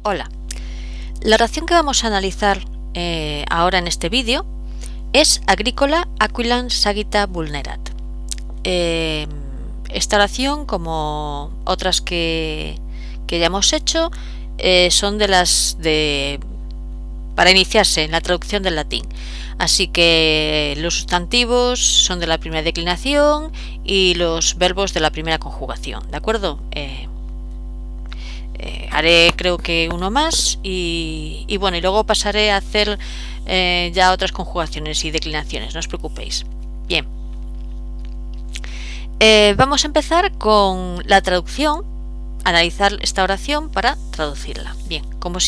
Hola, la oración que vamos a analizar ahora en este vídeo es Agricola aquilam sagita vulnerat. Esta oración, como otras que ya hemos hecho, son para iniciarse en la traducción del latín. Así que los sustantivos son de la primera declinación y los verbos de la primera conjugación, ¿de acuerdo? Haré creo que uno más y bueno, y luego pasaré a hacer ya otras conjugaciones y declinaciones, no os preocupéis. Bien, vamos a empezar con la traducción, analizar esta oración para traducirla. Bien, como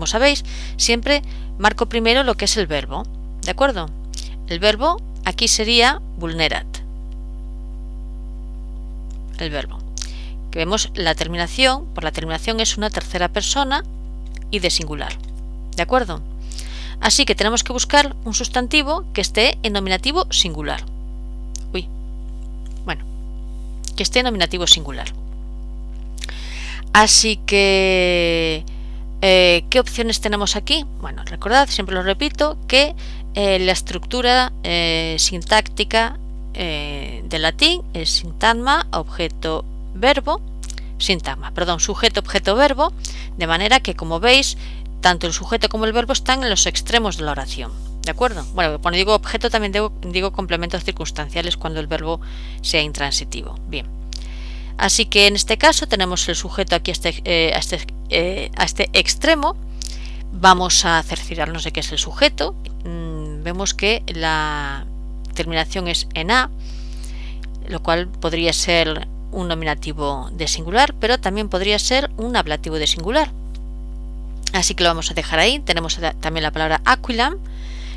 sabéis, siempre marco primero lo que es el verbo, ¿de acuerdo? El verbo aquí sería vulnerat. El verbo. Que vemos la terminación, por la terminación es una tercera persona y de singular, ¿de acuerdo? Así que tenemos que buscar un sustantivo que esté en nominativo singular. Que esté en nominativo singular. Así que, ¿qué opciones tenemos aquí? Bueno, recordad, siempre lo repito, que la estructura sintáctica del latín es sintagma, objeto, verbo, sujeto, objeto, verbo, de manera que, como veis, tanto el sujeto como el verbo están en los extremos de la oración, ¿de acuerdo? Bueno, cuando digo objeto también digo complementos circunstanciales cuando el verbo sea intransitivo. Bien, así que en este caso tenemos el sujeto aquí a este extremo. Vamos a cerciorarnos de qué es el sujeto. Vemos que la terminación es en a, lo cual podría ser un nominativo de singular, pero también podría ser un ablativo de singular. Así que lo vamos a dejar ahí. Tenemos también la palabra aquilam,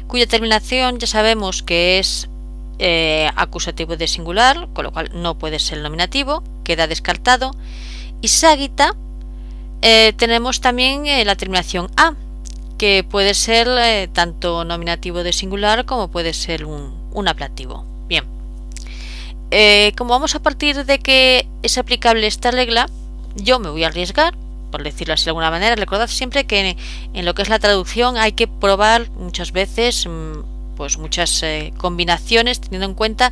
cuya terminación ya sabemos que es acusativo de singular, con lo cual no puede ser el nominativo, queda descartado. Y sagita, tenemos también la terminación a, que puede ser tanto nominativo de singular como puede ser un ablativo. Bien, como vamos a partir de que es aplicable esta regla, yo me voy a arriesgar, por decirlo así de alguna manera. Recordad siempre que en lo que es la traducción hay que probar muchas veces pues muchas combinaciones, teniendo en cuenta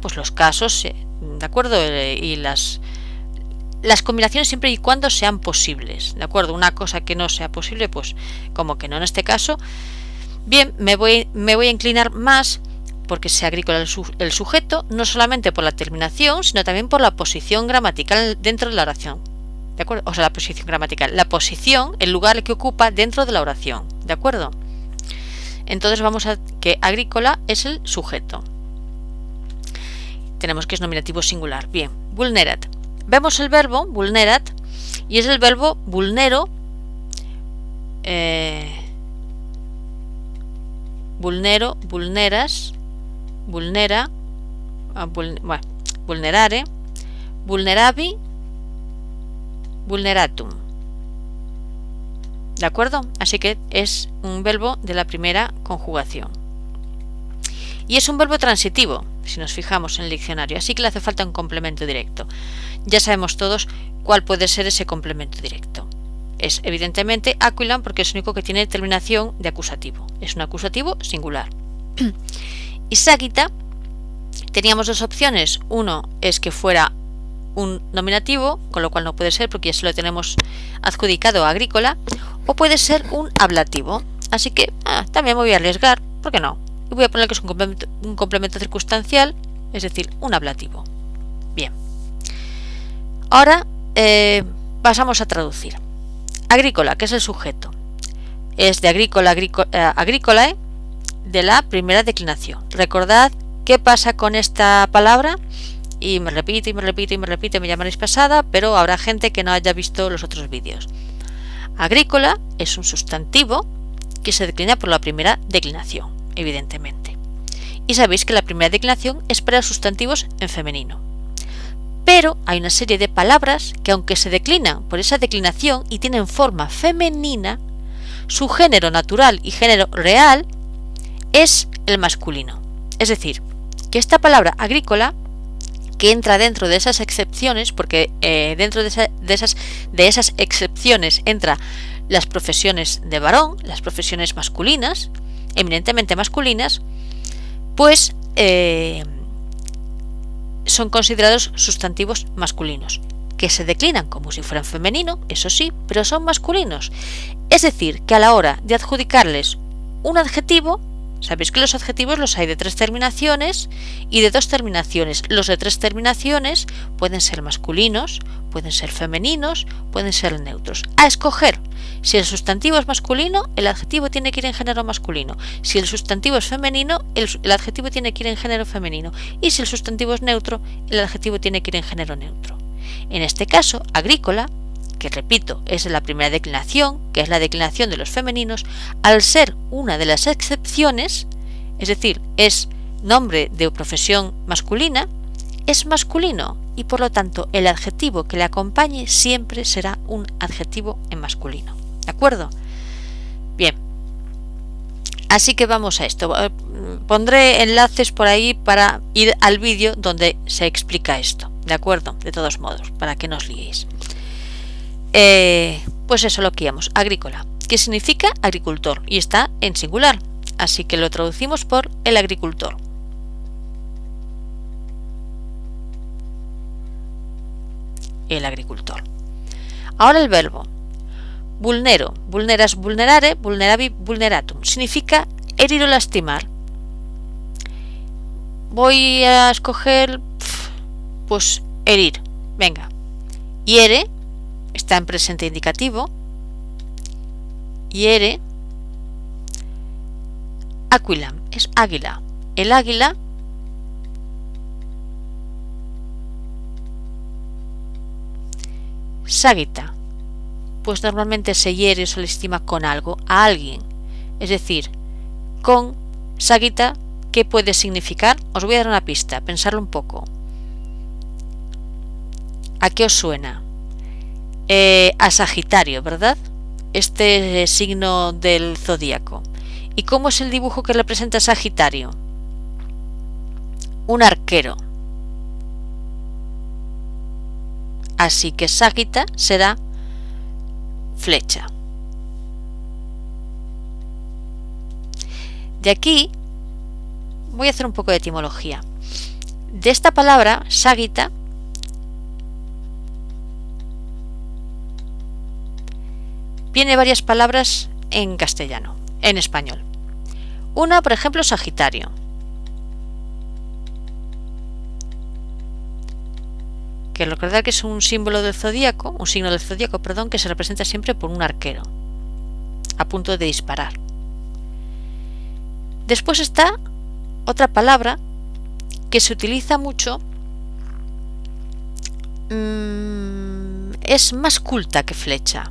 pues los casos, ¿de acuerdo? Y las combinaciones siempre y cuando sean posibles, ¿de acuerdo? Una cosa que no sea posible, pues como que no en este caso. Bien, me voy a inclinar más porque sea agrícola el sujeto, no solamente por la terminación, sino también por la posición gramatical dentro de la oración, ¿de acuerdo? O sea, la posición gramatical, la posición, el lugar que ocupa dentro de la oración, ¿de acuerdo? Entonces vamos a que agrícola es el sujeto. Tenemos que es nominativo singular. Bien, vulnerat. Vemos el verbo vulnerat y es el verbo vulnero, vulneras, vulnera, vulnerare, vulneravi, vulneratum, ¿de acuerdo? Así que es un verbo de la primera conjugación y es un verbo transitivo, si nos fijamos en el diccionario, así que le hace falta un complemento directo. Ya sabemos todos cuál puede ser ese complemento directo. Es evidentemente aquilam, porque es el único que tiene terminación de acusativo, es un acusativo singular. Y sagita, teníamos dos opciones. Uno es que fuera un nominativo, con lo cual no puede ser porque ya se lo tenemos adjudicado a agrícola, o puede ser un ablativo. Así que también me voy a arriesgar, ¿por qué no? Y voy a poner que es un complemento circunstancial, es decir, un ablativo. Bien, ahora pasamos a traducir. Agrícola, que es el sujeto, es de agrícolae, de la primera declinación. Recordad qué pasa con esta palabra, y me repito, me llamaréis pasada, pero habrá gente que no haya visto los otros vídeos. Agrícola es un sustantivo que se declina por la primera declinación, evidentemente. Y sabéis que la primera declinación es para sustantivos en femenino. Pero hay una serie de palabras que, aunque se declinan por esa declinación y tienen forma femenina, su género natural y género real es el masculino. Es decir, que esta palabra agrícola que entra dentro de esas excepciones, porque dentro de esas excepciones entra las profesiones de varón, las profesiones masculinas, eminentemente masculinas, pues son considerados sustantivos masculinos, que se declinan como si fueran femenino, eso sí, pero son masculinos. Es decir, que a la hora de adjudicarles un adjetivo, sabéis que los adjetivos los hay de 3 terminaciones y de 2 terminaciones. Los de 3 terminaciones pueden ser masculinos, pueden ser femeninos, pueden ser neutros. A escoger. Si el sustantivo es masculino, el adjetivo tiene que ir en género masculino. Si el sustantivo es femenino, el adjetivo tiene que ir en género femenino. Y si el sustantivo es neutro, el adjetivo tiene que ir en género neutro. En este caso, agrícola, que repito, es la primera declinación, que es la declinación de los femeninos, al ser una de las excepciones, es decir, es nombre de profesión masculina, es masculino y por lo tanto el adjetivo que le acompañe siempre será un adjetivo en masculino. ¿De acuerdo? Bien. Así que vamos a esto. Pondré enlaces por ahí para ir al vídeo donde se explica esto. ¿De acuerdo? De todos modos, para que no os liéis. Pues eso lo que llamamos agrícola, que significa agricultor y está en singular, así que lo traducimos por el agricultor. El agricultor. Ahora el verbo vulnero, vulneras, vulnerare, vulneravi, vulneratum, significa herir o lastimar. Voy a escoger pues herir, venga, hiere, está en presente indicativo, hiere. Aquilam es águila. El águila sagita, pues normalmente se hiere o se le estima con algo, a alguien. Es decir, con sagita, ¿qué puede significar? Os voy a dar una pista, pensarlo un poco. ¿A qué os suena? A Sagitario, ¿verdad? Este signo del zodíaco. ¿Y cómo es el dibujo que representa a Sagitario? Un arquero. Así que Sagita será flecha. De aquí voy a hacer un poco de etimología. De esta palabra, Sagita, viene varias palabras en castellano, en español. Una, por ejemplo, Sagitario. Que recordad que es un símbolo del zodíaco, un signo del zodíaco, perdón, que se representa siempre por un arquero a punto de disparar. Después está otra palabra que se utiliza mucho, es más culta que flecha.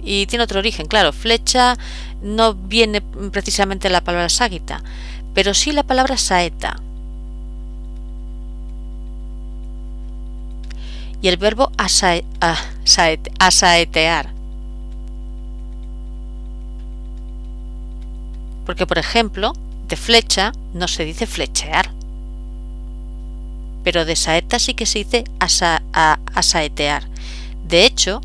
Y tiene otro origen, claro, flecha no viene precisamente de la palabra ságuita, pero sí la palabra saeta. Y el verbo asaetear. Porque, por ejemplo, de flecha no se dice flechear, pero de saeta sí que se dice asaetear. De hecho,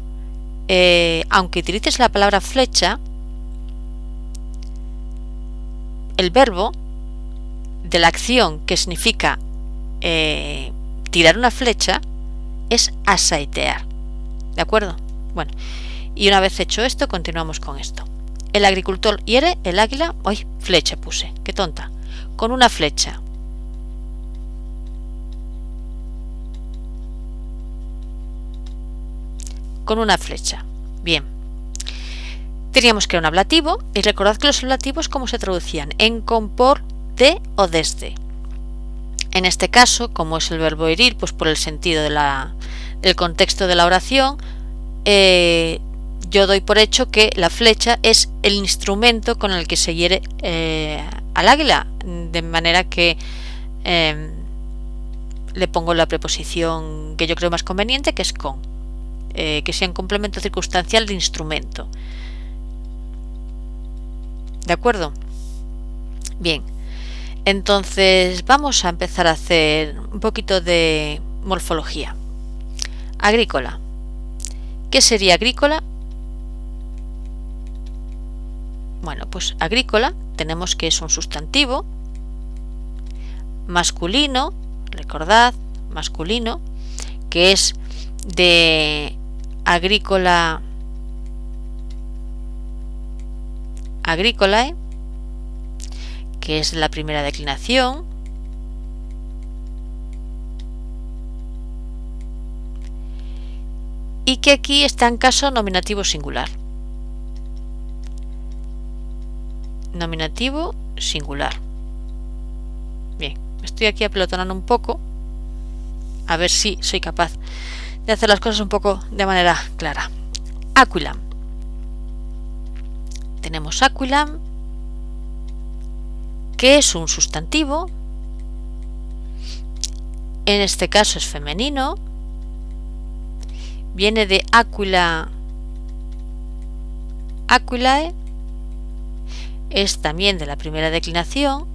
aunque utilices la palabra flecha, el verbo de la acción que significa tirar una flecha es asaetear. ¿De acuerdo? Bueno, y una vez hecho esto, continuamos con esto. El agricultor hiere, el águila, ¡ay! Flecha puse, qué tonta, con una flecha. Con una flecha. Bien. Teníamos que era un ablativo y recordad que los ablativos ¿cómo se traducían? En con, por, de o desde. En este caso, como es el verbo herir, pues por el sentido del contexto de la oración, yo doy por hecho que la flecha es el instrumento con el que se hiere al águila, de manera que le pongo la preposición que yo creo más conveniente, que es con, que sea un complemento circunstancial de instrumento. ¿De acuerdo? Bien. Entonces vamos a empezar a hacer un poquito de morfología. Agrícola. ¿Qué sería agrícola? Bueno, pues agrícola tenemos que es un sustantivo masculino, recordad, masculino, que es de agrícola, agricolae, que es la primera declinación, y que aquí está en caso nominativo singular. Nominativo singular. Bien, estoy aquí apelotonando un poco, a ver si soy capaz de hacer las cosas un poco de manera clara. Aquilam. Tenemos aquilam, que es un sustantivo, en este caso es femenino, viene de aquila, aquilae, es también de la primera declinación,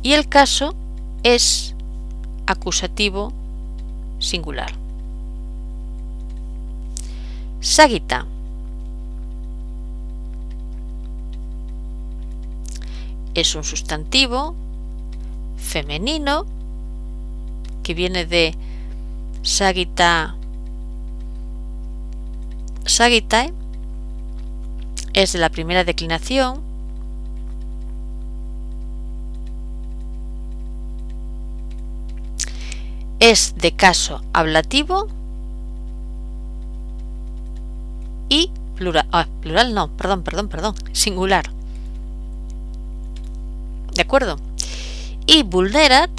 y el caso es acusativo singular. Sagitta. Es un sustantivo femenino que viene de sagitta, sagittae, es de la primera declinación, es de caso ablativo y plural, plural no, perdón, singular. ¿De acuerdo? Y vulnerat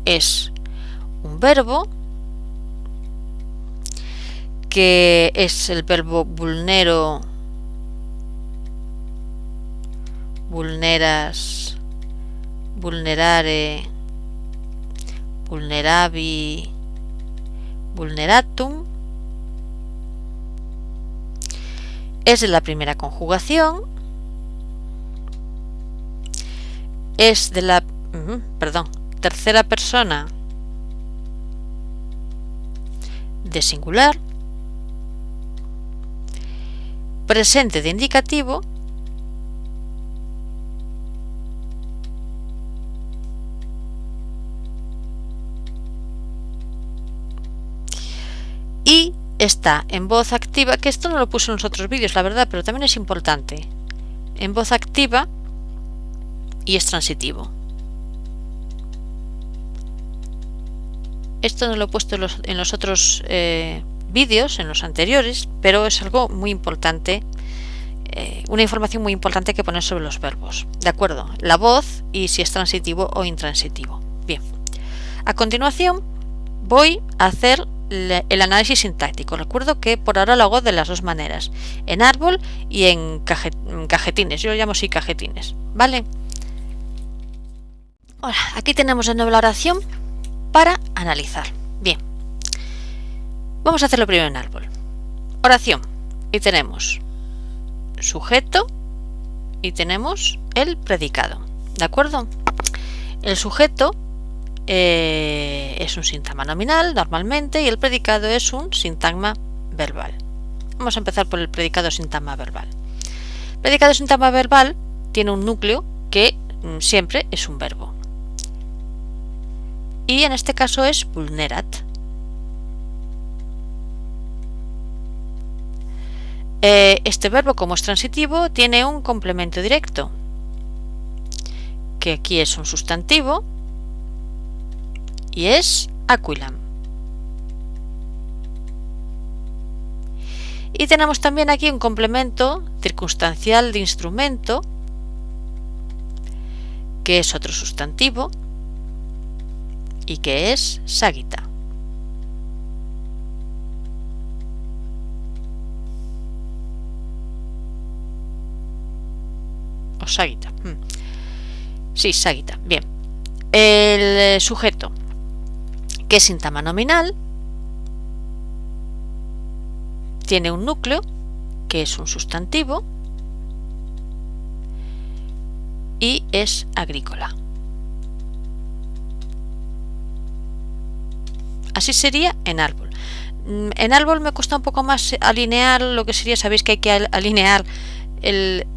es un verbo que es el verbo vulnero, vulneras, vulnerare, vulneravi, vulneratum. Es de la primera conjugación, es de la tercera persona de singular, presente de indicativo y está en voz activa, que esto no lo puse en los otros vídeos, la verdad, pero también es importante. En voz activa y es transitivo. Esto no lo he puesto en los otros vídeos, en los anteriores, pero es algo muy importante, una información muy importante que poner sobre los verbos. ¿De acuerdo? La voz y si es transitivo o intransitivo. Bien. A continuación voy a hacer el análisis sintáctico. Recuerdo que por ahora lo hago de las dos maneras, en árbol y en cajetines. Yo lo llamo así cajetines, ¿vale? Ahora, aquí tenemos de nuevo la oración para analizar. Bien, vamos a hacerlo primero en árbol. Oración, y tenemos sujeto y tenemos el predicado, ¿de acuerdo? El sujeto es un sintagma nominal normalmente y el predicado es un sintagma verbal. Vamos a empezar por el predicado sintagma verbal. El predicado sintagma verbal tiene un núcleo que siempre es un verbo y en este caso es vulnerat. Este verbo, como es transitivo, tiene un complemento directo que aquí es un sustantivo y es aquilam. Y tenemos también aquí un complemento circunstancial de instrumento que es otro sustantivo y que es sagitta. O sagitta. Sí, sagitta. Bien. El sujeto, que es sintagma nominal, tiene un núcleo, que es un sustantivo, y es agrícola. Así sería en árbol. En árbol me cuesta un poco más alinear lo que sería, sabéis que hay que alinear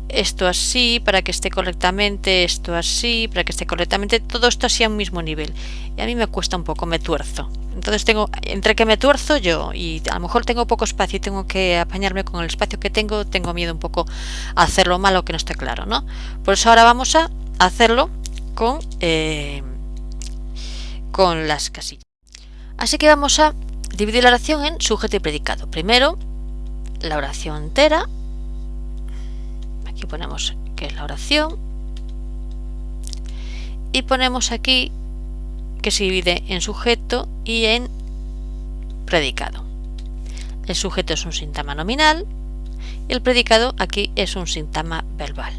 esto así para que esté correctamente, esto así para que esté correctamente, todo esto así a un mismo nivel. Y a mí me cuesta un poco, me tuerzo. Entonces entre que me tuerzo yo y a lo mejor tengo poco espacio y tengo que apañarme con el espacio que tengo miedo un poco a hacerlo mal o que no esté claro, ¿no? Por eso ahora vamos a hacerlo con las casillas. Así que vamos a dividir la oración en sujeto y predicado. Primero, la oración entera. Aquí ponemos que es la oración. Y ponemos aquí que se divide en sujeto y en predicado. El sujeto es un síntoma nominal y el predicado aquí es un síntoma verbal.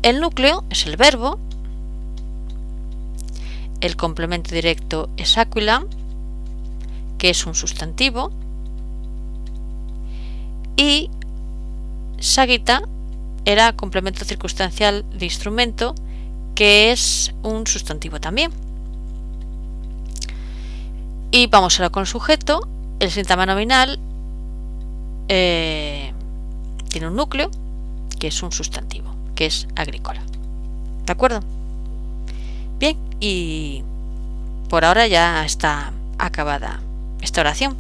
El núcleo es el verbo. El complemento directo es aquila, que es un sustantivo, y sagitta era complemento circunstancial de instrumento, que es un sustantivo también. Y vamos ahora con el sujeto. El síntoma nominal tiene un núcleo, que es un sustantivo, que es agrícola. ¿De acuerdo? Bien, y por ahora ya está acabada esta oración.